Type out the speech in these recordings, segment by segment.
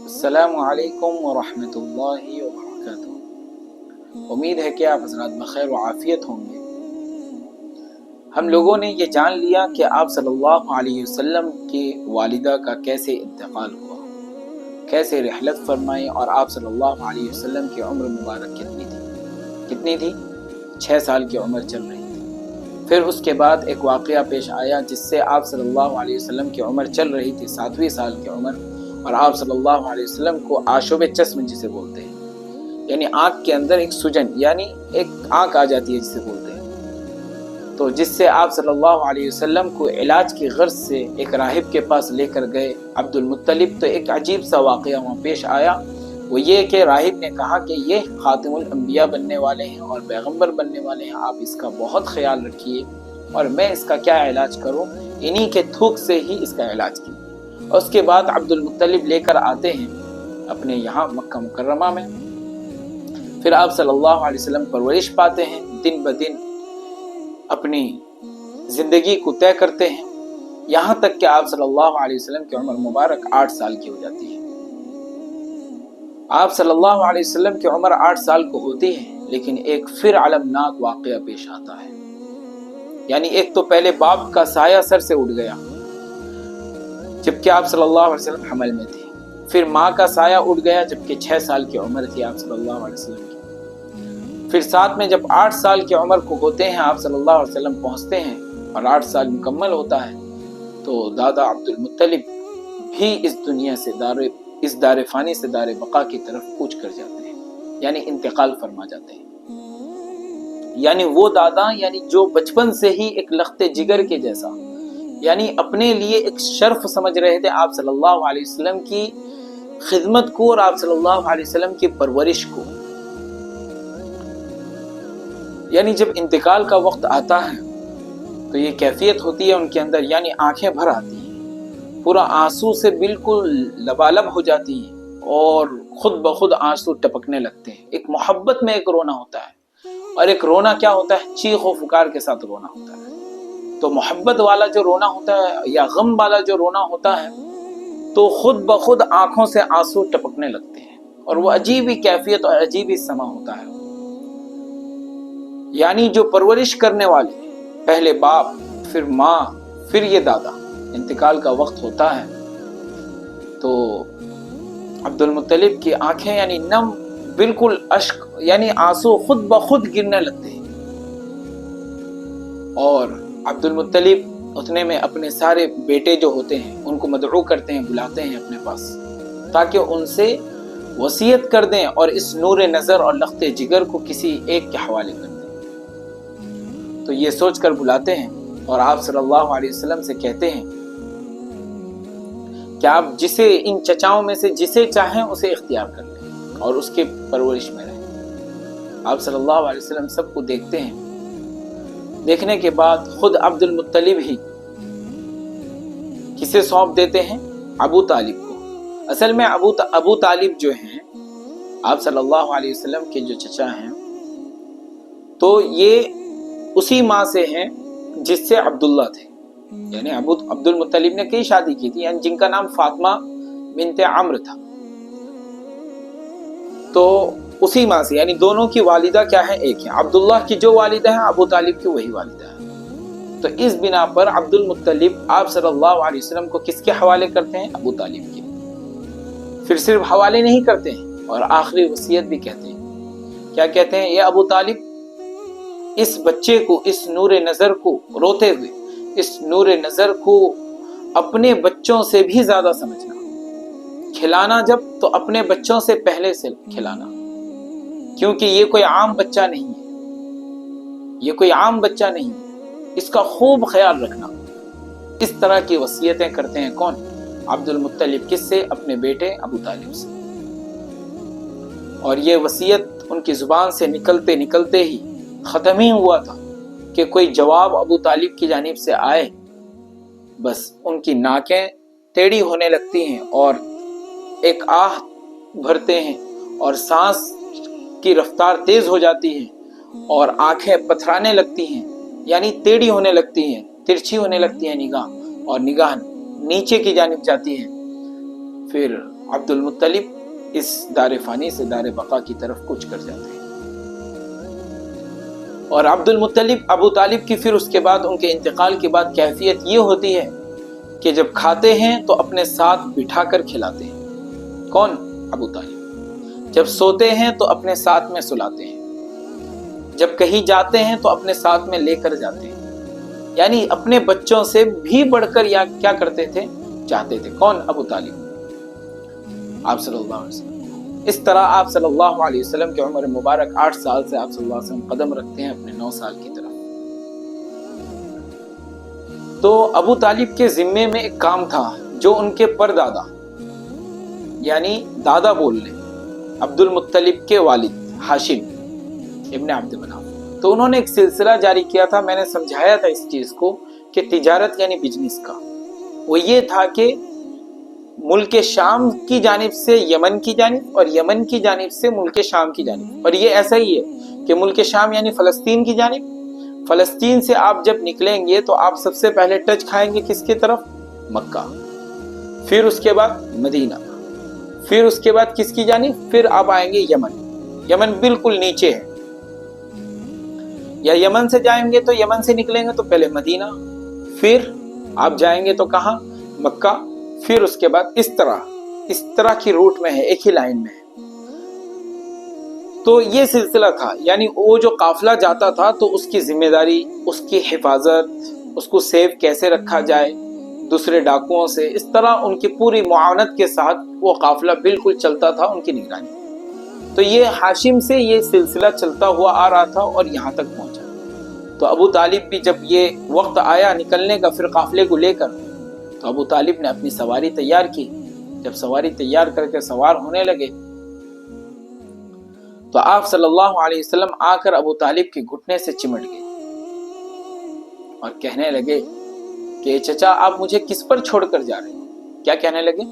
السلام علیکم ورحمۃ اللہ وبرکاتہ۔ امید ہے کہ آپ حضرات بخیر و عافیت ہوں گے۔ ہم لوگوں نے یہ جان لیا کہ آپ صلی اللہ علیہ وسلم کی والدہ کا کیسے انتقال ہوا، کیسے رحلت فرمائی، اور آپ صلی اللہ علیہ وسلم کی عمر مبارک کتنی تھی؟ 6 سال کی عمر چل رہی تھی۔ پھر اس کے بعد ایک واقعہ پیش آیا جس سے آپ صلی اللہ علیہ وسلم کی عمر چل رہی تھی 7ویں سال کی عمر، اور آپ صلی اللہ علیہ وسلم کو آشوب چشم جسے بولتے ہیں، یعنی آنکھ کے اندر ایک سجن، یعنی ایک آنکھ آ جاتی ہے جسے بولتے ہیں، تو جس سے آپ صلی اللہ علیہ وسلم کو علاج کی غرض سے ایک راہب کے پاس لے کر گئے عبد المطلب۔ تو ایک عجیب سا واقعہ وہاں پیش آیا، وہ یہ کہ راہب نے کہا کہ یہ خاتم الانبیاء بننے والے ہیں اور پیغمبر بننے والے ہیں، آپ اس کا بہت خیال رکھیے اور میں اس کا کیا علاج کروں، انہی کے تھوک سے ہی اس کا علاج کیجیے۔ اور اس کے بعد عبد المطلب لے کر آتے ہیں اپنے یہاں مکہ مکرمہ میں۔ پھر آپ صلی اللہ علیہ وسلم پرورش پاتے ہیں، دن بدن اپنی زندگی کو طے کرتے ہیں، یہاں تک کہ آپ صلی اللہ علیہ وسلم کی عمر مبارک 8 سال کی ہو جاتی ہے۔ آپ صلی اللہ علیہ وسلم کی عمر 8 سال کو ہوتی ہے، لیکن ایک پھر علمناک واقعہ پیش آتا ہے، یعنی ایک تو پہلے باپ کا سایہ سر سے اٹھ گیا جبکہ آپ صلی اللہ علیہ وسلم حمل میں تھے، پھر ماں کا سایہ اٹھ گیا جبکہ 6 سال کی عمر تھی آپ صلی اللہ علیہ وسلم کی، پھر ساتھ میں جب 8 سال کی عمر کو ہوتے ہیں آپ صلی اللہ علیہ وسلم پہنچتے ہیں اور 8 سال مکمل ہوتا ہے تو دادا عبد المطلب بھی اس دنیا سے اس دار فانی سے دار بقا کی طرف کوچ کر جاتے ہیں، یعنی انتقال فرما جاتے ہیں۔ یعنی وہ دادا، یعنی جو بچپن سے ہی ایک لخت جگر کے جیسا، یعنی اپنے لیے ایک شرف سمجھ رہے تھے آپ صلی اللہ علیہ وسلم کی خدمت کو اور آپ صلی اللہ علیہ وسلم کی پرورش کو، یعنی جب انتقال کا وقت آتا ہے تو یہ کیفیت ہوتی ہے ان کے اندر، یعنی آنکھیں بھر آتی ہیں، پورا آنسو سے بالکل لبالب ہو جاتی ہیں اور خود بخود آنسو ٹپکنے لگتے ہیں۔ ایک محبت میں ایک رونا ہوتا ہے، اور ایک رونا کیا ہوتا ہے؟ چیخ و پکار کے ساتھ رونا ہوتا ہے۔ تو محبت والا جو رونا ہوتا ہے یا غم والا جو رونا ہوتا ہے تو خود بخود آنکھوں سے آنسو ٹپکنے لگتے ہیں، اور وہ عجیب ہی کیفیت اور عجیب ہی سما ہوتا ہے۔ یعنی جو پرورش کرنے والے، پہلے باپ، پھر ماں، پھر یہ دادا، انتقال کا وقت ہوتا ہے تو عبد المطلب کی آنکھیں یعنی نم، بالکل اشک یعنی آنسو خود بخود گرنے لگتے ہیں، اور عبد المطلب اتنے میں اپنے سارے بیٹے جو ہوتے ہیں ان کو مدعو کرتے ہیں، بلاتے ہیں اپنے پاس تاکہ ان سے وصیت کر دیں اور اس نور نظر اور لخت جگر کو کسی ایک کے حوالے کر دیں۔ تو یہ سوچ کر بلاتے ہیں اور آپ صلی اللہ علیہ وسلم سے کہتے ہیں کہ آپ جسے ان چچاؤں میں سے جسے چاہیں اسے اختیار کر لیں اور اس کے پرورش میں رہیں۔ آپ صلی اللہ علیہ وسلم سب کو دیکھتے ہیں، دیکھنے کے بعد خود عبد المطلب ہی کسے سونپ دیتے ہیں؟ ابو طالب کو۔ اصل میں ابو طالب جو ہیں آپ صلی اللہ علیہ وسلم کے جو چچا ہیں تو یہ اسی ماں سے ہیں جس سے عبداللہ تھے، یعنی عبد المطلب نے کئی شادی کی تھی، یعنی جن کا نام فاطمہ بنت عمرو تھا، تو اسی ماں سے، یعنی دونوں کی والدہ کیا ہے؟ ایک ہے۔ عبداللہ کی جو والدہ ہے ابو طالب کی وہی والدہ ہے، تو اس بنا پر عبد المطلب آپ صلی اللہ علیہ وسلم کو کس کے حوالے کرتے ہیں؟ ابو طالب کے۔ پھر صرف حوالے نہیں کرتے ہیں اور آخری وصیت بھی کہتے ہیں۔ کیا کہتے ہیں؟ یہ ابو طالب، اس بچے کو، اس نور نظر کو، روتے ہوئے اس نور نظر کو اپنے بچوں سے بھی زیادہ سمجھنا، کھلانا جب تو اپنے بچوں سے پہلے سے کھلانا، کیونکہ یہ کوئی عام بچہ نہیں ہے، یہ کوئی عام بچہ نہیں ہے، اس کا خوب خیال رکھنا۔ اس طرح کی وصیتیں کرتے ہیں کون؟ عبد المطلب۔ کس سے؟ اپنے بیٹے ابو طالب سے۔ اور یہ وصیت ان کی زبان سے نکلتے نکلتے ہی ختم ہی ہوا تھا کہ کوئی جواب ابو طالب کی جانب سے آئے، بس ان کی ناکیں ٹیڑھی ہونے لگتی ہیں اور ایک آہ بھرتے ہیں اور سانس کی رفتار تیز ہو جاتی ہے اور آنکھیں پتھرانے لگتی ہیں، یعنی ٹیڑھی ہونے لگتی ہیں، ترچھی ہونے لگتی ہے نگاہ، اور نگاہ نیچے کی جانب جاتی ہے۔ پھر عبد المطلب اس دار فانی سے دار بقا کی طرف کوچ کر جاتے ہیں، اور عبد المطلب ابو طالب کی پھر اس کے بعد ان کے انتقال کے بعد کیفیت یہ ہوتی ہے کہ جب کھاتے ہیں تو اپنے ساتھ بٹھا کر کھلاتے ہیں، کون؟ ابو طالب۔ جب سوتے ہیں تو اپنے ساتھ میں سلاتے ہیں، جب کہیں جاتے ہیں تو اپنے ساتھ میں لے کر جاتے ہیں، یعنی اپنے بچوں سے بھی بڑھ کر یا کیا کرتے تھے؟ چاہتے تھے، کون؟ ابو طالب، آپ صلی اللہ علیہ وسلم۔ اس طرح آپ صلی اللہ علیہ وسلم کی عمر مبارک 8 سال سے آپ صلی اللہ علیہ وسلم قدم رکھتے ہیں اپنے 9 سال کی طرف۔ تو ابو طالب کے ذمے میں ایک کام تھا جو ان کے پردادا یعنی دادا بول لیں عبد المطلب کے والد ہاشم ابن عبد مناف، تو انہوں نے ایک سلسلہ جاری کیا تھا، میں نے سمجھایا تھا اس چیز کو کہ تجارت یعنی بزنس کا، وہ یہ تھا کہ ملک شام کی جانب سے یمن کی جانب اور یمن کی جانب سے ملک شام کی جانب، اور یہ ایسا ہی ہے کہ ملک شام یعنی فلسطین کی جانب، فلسطین سے آپ جب نکلیں گے تو آپ سب سے پہلے ٹچ کھائیں گے کس کی طرف؟ مکہ، پھر اس کے بعد مدینہ، پھر اس کے بعد کس کی جانب؟ پھر آپ آئیں گے یمن، یمن بالکل نیچے ہے، یا یمن سے جائیں گے تو یمن سے نکلیں گے تو پہلے مدینہ، پھر آپ جائیں گے تو کہاں؟ مکہ، پھر اس کے بعد اس طرح کی روٹ میں ہے، ایک ہی لائن میں ہے۔ تو یہ سلسلہ تھا، یعنی وہ جو قافلہ جاتا تھا تو اس کی ذمہ داری، اس کی حفاظت، اس کو سیف کیسے رکھا جائے دوسرے ڈاکوؤں سے، اس طرح ان کی پوری معاونت کے ساتھ وہ قافلہ بالکل چلتا تھا ان کی نگرانی۔ تو یہ ہاشم سے یہ سلسلہ چلتا ہوا آ رہا تھا اور یہاں تک پہنچا۔ تو ابو طالب بھی جب یہ وقت آیا نکلنے کا پھر قافلے کو لے کر، تو ابو طالب نے اپنی سواری تیار کی، جب سواری تیار کر کے سوار ہونے لگے تو آپ صلی اللہ علیہ وسلم آ کر ابو طالب کے گھٹنے سے چمٹ گئے اور کہنے لگے کہ چچا آپ مجھے کس پر چھوڑ کر جا رہے ہو؟ کیا کہنے لگے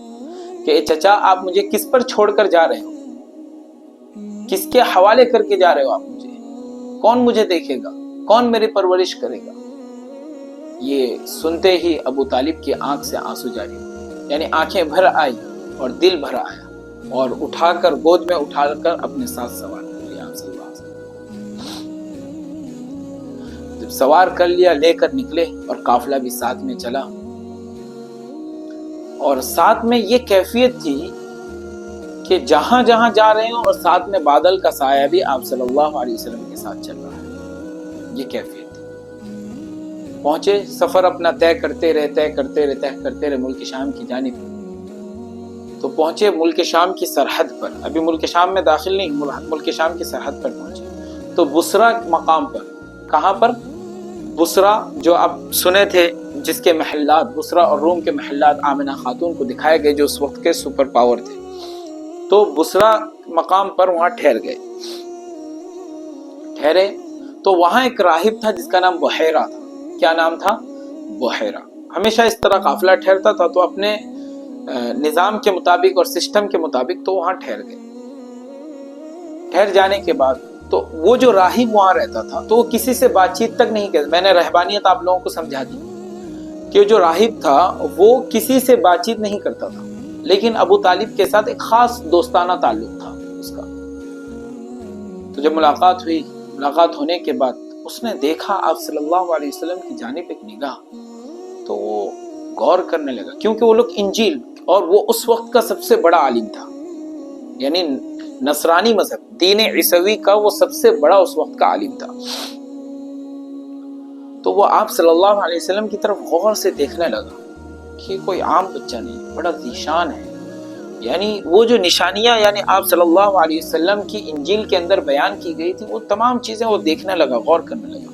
کہ چچا آپ مجھے کس پر چھوڑ کر جا رہے ہو؟ کس کے حوالے کر کے جا رہے ہو آپ مجھے؟ کون مجھے دیکھے گا؟ کون میری پرورش کرے گا؟ یہ سنتے ہی ابو طالب کی آنکھ سے آنسو جاری ہوئے، یعنی آنکھیں بھر آئی اور دل بھر آیا، اور اٹھا کر گود میں اٹھا کر اپنے ساتھ سوار کر لیا آپ صلی اللہ علیہ وسلم۔ جب سوار کر لیا لے کر نکلے اور قافلہ بھی ساتھ میں چلا، اور ساتھ میں یہ کیفیت تھی کہ جہاں جہاں جا رہے ہوں اور ساتھ میں بادل کا سایہ بھی آپ صلی اللہ علیہ وسلم کے ساتھ چل رہا ہے، یہ کیفیت تھی۔ پہنچے، سفر اپنا طے کرتے رہے ملک شام کی جانب، تو پہنچے ملک شام کی سرحد پر، ابھی ملک شام میں داخل نہیں، ملک شام کی سرحد پر پہنچے تو بصرہ مقام پر، کہاں پر؟ بصرہ جو آپ سنے تھے، جس کے محلات بصرہ اور روم کے محلات آمنہ خاتون کو دکھائے گئے جو اس وقت کے سپر پاور تھے، تو بصرہ مقام پر وہاں ٹھہرے تو وہاں ایک راہب تھا جس کا نام بحیرہ تھا۔ کیا نام تھا؟ بحیرہ۔ ہمیشہ اس طرح قافلہ ٹھہرتا تھا تو اپنے نظام کے مطابق اور سسٹم کے مطابق تو وہاں ٹھہر گئے۔ ٹھہر جانے کے بعد تو وہ جو راہب وہاں رہتا تھا تو وہ کسی سے بات چیت تک نہیں کرتا۔ میں نے رہبانیت آپ لوگوں کو سمجھا دی کہ جو راہب تھا وہ کسی سے بات چیت نہیں کرتا تھا، لیکن ابو طالب کے ساتھ ایک خاص دوستانہ تعلق تھا اس کا۔ تو جب ملاقات ہوئی، ملاقات ہونے کے بعد اس نے دیکھا آپ صلی اللہ علیہ وسلم کی جانب ایک نگاہ، تو وہ غور کرنے لگا، کیونکہ وہ لوگ انجیل، اور وہ اس وقت کا سب سے بڑا عالم تھا، یعنی نصرانی مذہب دین عیسوی کا وہ سب سے بڑا اس وقت کا عالم تھا۔ تو وہ آپ صلی اللہ علیہ وسلم کی طرف غور سے دیکھنے لگا کہ کوئی عام بچہ نہیں، بڑا ذیشان ہے، یعنی وہ جو نشانیاں یعنی آپ صلی اللہ علیہ وسلم کی انجیل کے اندر بیان کی گئی تھی وہ تمام چیزیں وہ دیکھنے لگا، غور کرنے لگا۔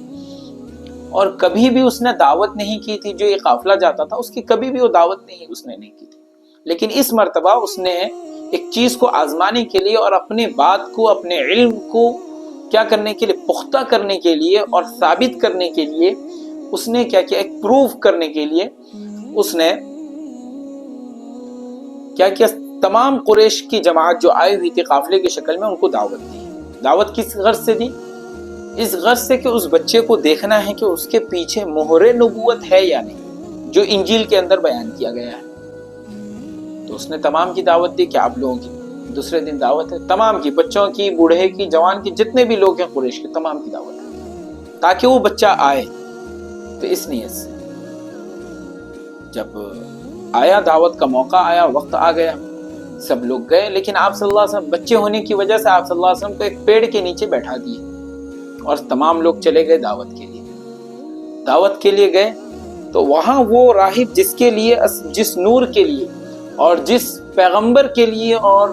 اور کبھی بھی اس نے دعوت نہیں کی تھی، جو یہ قافلہ جاتا تھا اس کی کبھی بھی وہ دعوت اس نے نہیں کی تھی، لیکن اس مرتبہ اس نے ایک چیز کو آزمانے کے لیے اور اپنے بات کو، اپنے علم کو کیا کرنے کے لیے، پختہ کرنے کے لیے اور ثابت کرنے کے لیے اس نے کیا کیا، ایک پروف کرنے کے لیے اس نے کیا کیا، تمام قریش کی جماعت جو آئی ہوئی تھی قافلے کی شکل میں ان کو دعوت دی۔ دعوت کس غرض سے دی؟ اس غرض سے کہ اس بچے کو دیکھنا ہے کہ اس کے پیچھے مہر نبوت ہے یا نہیں، جو انجیل کے اندر بیان کیا گیا ہے۔ تو اس نے تمام کی دعوت دی کہ آپ لوگوں کی دوسرے دن دعوت ہے، تمام کی، بچوں کی، بوڑھے کی، جوان کی، جتنے بھی لوگ ہیں قریش کے تمام کی دعوت ہے تاکہ وہ بچہ آئے۔ تو اس نیت سے جب آیا، دعوت کا موقع آیا، وقت آ گیا، سب لوگ گئے، لیکن آپ صلی اللہ علیہ وسلم بچے ہونے کی وجہ سے آپ صلی اللہ علیہ وسلم کو ایک پیڑ کے نیچے بیٹھا دیے اور تمام لوگ چلے گئے دعوت کے لیے۔ دعوت کے لیے گئے تو وہاں وہ راہب جس کے لیے، جس نور کے لیے اور جس پیغمبر کے لیے اور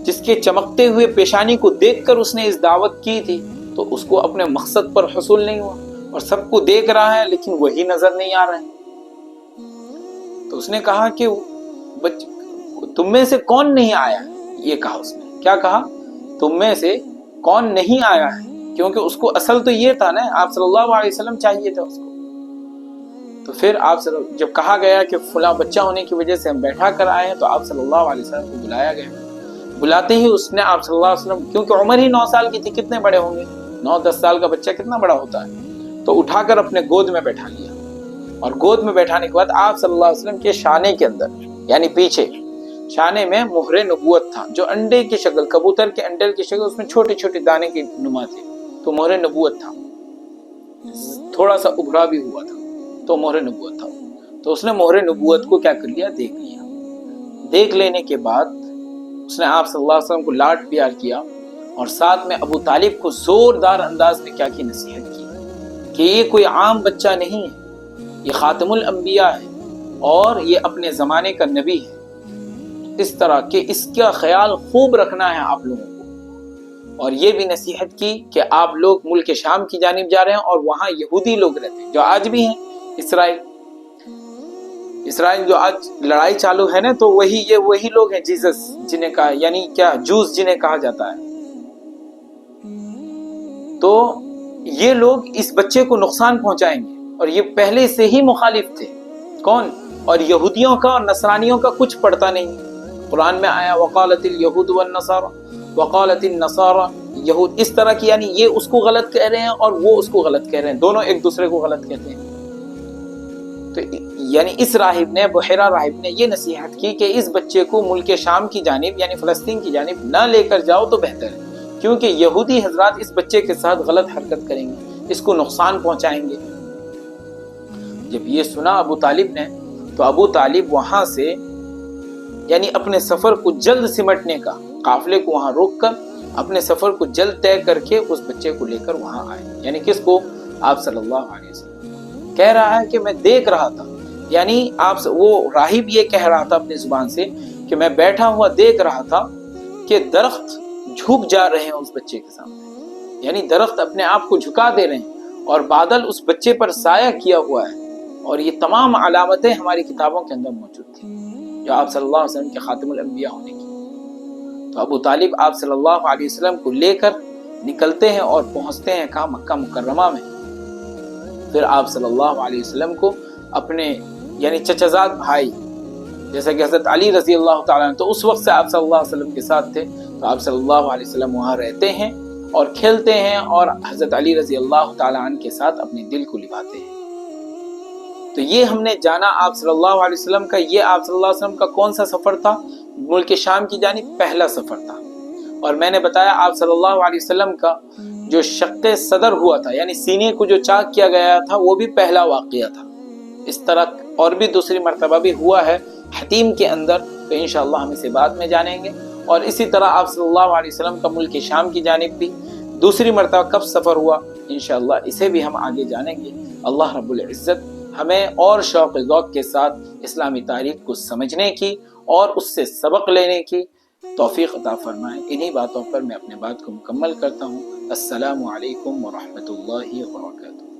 جس کے چمکتے ہوئے پیشانی کو دیکھ کر اس نے اس دعوت کی تھی، تو اس کو اپنے مقصد پر حصول نہیں ہوا، اور سب کو دیکھ رہا ہے لیکن وہی نظر نہیں آ رہا ہے۔ تو اس نے کہا کہ تم میں سے کون نہیں آیا ہے، یہ کہا اس نے، کیا کہا؟ تم میں سے کون نہیں آیا ہے، کیونکہ اس کو اصل تو یہ تھا نا، آپ صلی اللہ علیہ وسلم چاہیے تھا اس کو۔ تو پھر آپ جب کہا گیا کہ فلاں بچہ ہونے کی وجہ سے ہم بیٹھا کر آئے ہیں، تو آپ صلی اللہ علیہ وسلم کو بلایا گیا۔ بلاتے ہی اس نے آپ صلی اللہ علیہ وسلم، کیونکہ عمر ہی 9 سال کی تھی، کتنے بڑے ہوں گے، 9-10 سال کا بچہ کتنا بڑا ہوتا ہے، تو اٹھا کر اپنے گود میں بیٹھا لیا، اور گود میں بیٹھانے کے بعد آپ صلی اللہ علیہ وسلم کے شانے کے اندر، یعنی پیچھے شانے میں مہر نبوت تھا، جو انڈے کی شکل، کبوتر کے انڈے کی شکل، اس میں چھوٹے چھوٹے دانے کی نما تھے، تو مہر نبوت تھا، تھوڑا سا ابھرا بھی ہوا تھا، تو مہر نبوت تھا۔ تو اس نے مہر نبوت کو کیا کر لیا، دیکھ لیا۔ دیکھ لینے کے بعد اس نے آپ صلی اللہ علیہ وسلم کو لاڈ پیار کیا، اور ساتھ میں ابو طالب کو زوردار انداز میں کیا کی، نصیحت کی کہ یہ کوئی عام بچہ نہیں ہے، یہ خاتم الانبیاء ہے اور یہ اپنے زمانے کا نبی ہے، اس طرح کہ اس کا خیال خوب رکھنا ہے آپ لوگوں کو۔ اور یہ بھی نصیحت کی کہ آپ لوگ ملک شام کی جانب جا رہے ہیں، اور وہاں یہودی لوگ رہتے ہیں جو آج بھی ہیں، اسرائیل جو آج لڑائی چالو ہے نا، تو وہی لوگ ہیں جیسس جنہیں کہا، یعنی کیا، جوز جنہیں کہا جاتا ہے۔ تو یہ لوگ اس بچے کو نقصان پہنچائیں گے، اور یہ پہلے سے ہی مخالف تھے، کون؟ اور یہودیوں کا اور نصرانیوں کا کچھ پڑتا نہیں۔ قرآن میں آیا وقالت الیہود والنصارى، وقالت النصارى یہود، اس طرح کی، یعنی یہ اس کو غلط کہہ رہے ہیں اور وہ اس کو غلط کہہ رہے ہیں، دونوں ایک دوسرے کو غلط کہتے ہیں۔ تو یعنی اس راہب نے، بحیرہ راہب نے یہ نصیحت کی کہ اس بچے کو ملک شام کی جانب، یعنی فلسطین کی جانب نہ لے کر جاؤ تو بہتر ہے، کیونکہ یہودی حضرات اس بچے کے ساتھ غلط حرکت کریں گے، اس کو نقصان پہنچائیں گے۔ جب یہ سنا ابو طالب نے، تو ابو طالب وہاں سے، یعنی اپنے سفر کو جلد سمٹنے کا، قافلے کو وہاں روک کر اپنے سفر کو جلد طے کر کے اس بچے کو لے کر وہاں آئے۔ یعنی کس کو؟ آپ صلی اللہ علیہ وسلم۔ کہہ رہا ہے کہ میں دیکھ رہا تھا، یعنی وہ راہب یہ کہہ رہا تھا اپنی زبان سے کہ میں بیٹھا ہوا دیکھ رہا تھا کہ درخت جھک جا رہے ہیں اس بچے کے سامنے، یعنی درخت اپنے آپ کو جھکا دے رہے ہیں، اور بادل اس بچے پر سایہ کیا ہوا ہے، اور یہ تمام علامتیں ہماری کتابوں کے اندر موجود تھیں جو آپ صلی اللہ علیہ وسلم کے خاتم الانبیاء ہونے کی۔ تو ابو طالب آپ صلی اللہ علیہ وسلم کو لے کر نکلتے ہیں اور پہنچتے ہیں کہاں؟ مکہ مکرمہ میں۔ پھر آپ صلی اللہ علیہ وسلم کو اپنے، یعنی چچزاد بھائی، جیسا کہ حضرت علی رضی اللہ تعالیٰ عنہ، تو اس وقت سے آپ صلی اللہ علیہ وسلم کے ساتھ تھے، تو آپ صلی اللہ علیہ وسلم وہاں رہتے ہیں اور کھیلتے ہیں، اور حضرت علی رضی اللہ تعالیٰ عنہ کے ساتھ اپنے دل کو لبھاتے ہیں۔ تو یہ ہم نے جانا آپ صلی اللہ علیہ وسلم کا، یہ آپ صلی اللہ علیہ وسلم کا کون سا سفر تھا؟ ملک شام کی جانب پہلا سفر تھا۔ اور میں نے بتایا آپ صلی اللہ علیہ وسلم کا جو شق صدر ہوا تھا، یعنی سینے کو جو چاک کیا گیا تھا، وہ بھی پہلا واقعہ تھا۔ اس طرح اور بھی دوسری مرتبہ بھی ہوا ہے حتیم کے اندر، تو انشاءاللہ ہم اسے بعد میں جانیں گے۔ اور اسی طرح آپ صلی اللہ علیہ وسلم کا ملک شام کی جانب بھی دوسری مرتبہ کب سفر ہوا، انشاءاللہ اسے بھی ہم آگے جانیں گے۔ اللہ رب العزت ہمیں اور شوق ذوق کے ساتھ اسلامی تاریخ کو سمجھنے کی اور اس سے سبق لینے کی توفیق عطا فرمائے۔ انہی باتوں پر میں اپنے بات کو مکمل کرتا ہوں۔ السلام علیکم ورحمۃ اللہ وبرکاتہ۔